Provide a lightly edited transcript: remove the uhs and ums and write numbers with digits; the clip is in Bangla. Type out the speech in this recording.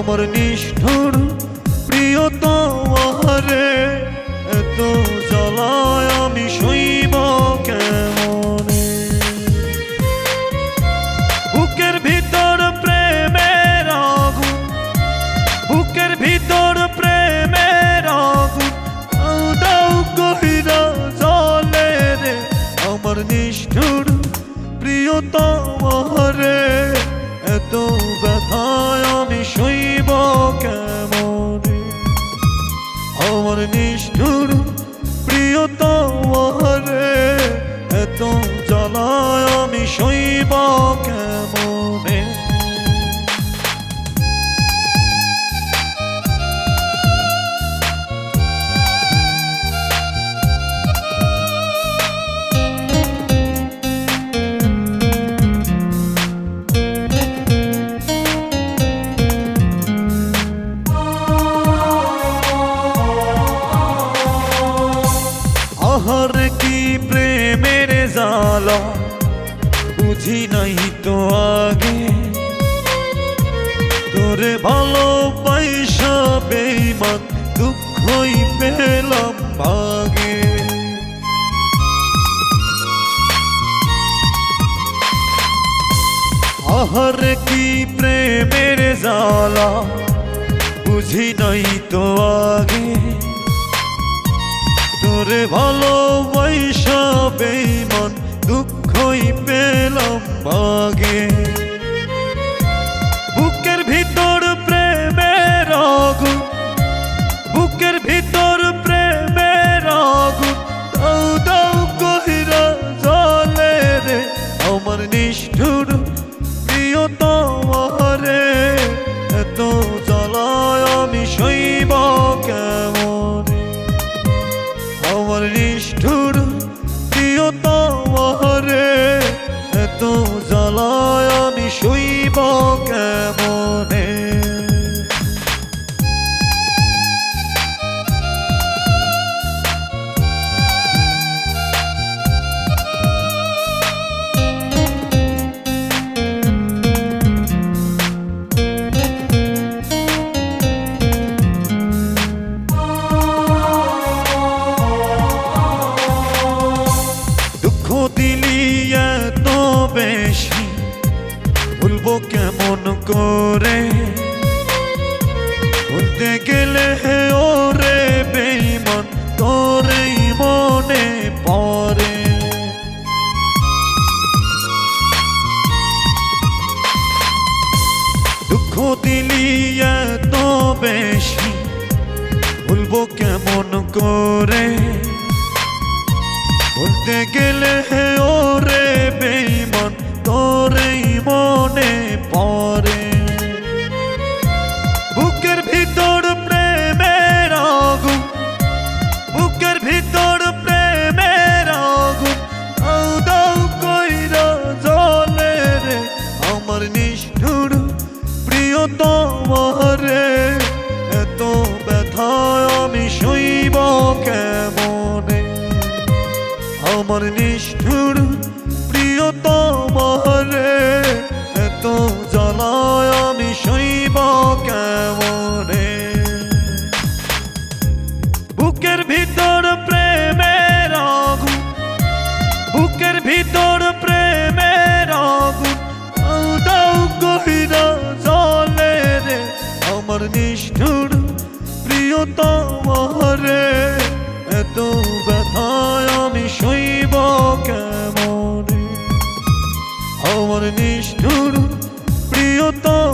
আমার নিষ্ঠুর প্রিয়তমারে এত জ্বালায় আমি সইব কেমনে। বুকের ভিতর প্রেমের আগুন, বুকের ভিতর প্রেমের আগুন দাউ দাউ কইরা জ্বলে রে। আমার নিষ্ঠুর প্রিয়তমারে এত ব্যথায় আমি সইব কেমনে। আমার নিষ্ঠুর প্রিয়তমারে এত জ্বালায় আমি সইব কেমনে। আহার কি প্রেমের জ্বালা বুঝি নাই তো আগে, তোরে ভালোবাসা বেঈমান দুঃখই পেলাম ভাগে। আহার কি প্রেমের জ্বালা বুঝি নাই তো আগে, তোরে ভালোবাসা বেঈমান দুঃখই পেলাম ভাগে। বুকের ভিতর প্রেমের আগুন, বুকের ভিতর প্রেমের আগুন দাউ দাউ কইরা জ্বলে রে। আমার নিষ্ঠুর প্রিয়তমারে এত জ্বালায় আমি সইব কেমনে। আমার নিষ্ঠুর প্রিয়তমারে এত জ্বালায় আমি সইব কেমনে। দিলি এত বেশি ভুলবো কেমন করে, বলতে গেলে ওরে বেঈমান তোরেই মনে পড়ে। দুঃখ দিলি এত বেশি ভুলবো কেমন করে, বলতে গেলে ওরে বেঈমান তোরেই মনে পড়ে। বুকের ভিতর প্রেমের আগুন, বুকের ভিতর প্রেমের আগুন দাউ দাউ কইরা জ্বলে রে। আমার নিষ্ঠুর প্রিয়তমারে এত ব্যথায় আমি সইব কেমনে। আমার নিষ্ঠুর প্রিয়তমারে এত জ্বালায় আমি সইব কেমনে। বুকের ভিতর প্রেমের আগুন, বুকের ভিতর প্রেমের আগুন দাউ দাউ কইরা জ্বলে রে। আমার নিষ্ঠুর প্রিয়তমারে এত ব্যথায় আমি সইব কেমনে। আমার নিষ্ঠুর প্রিয়তম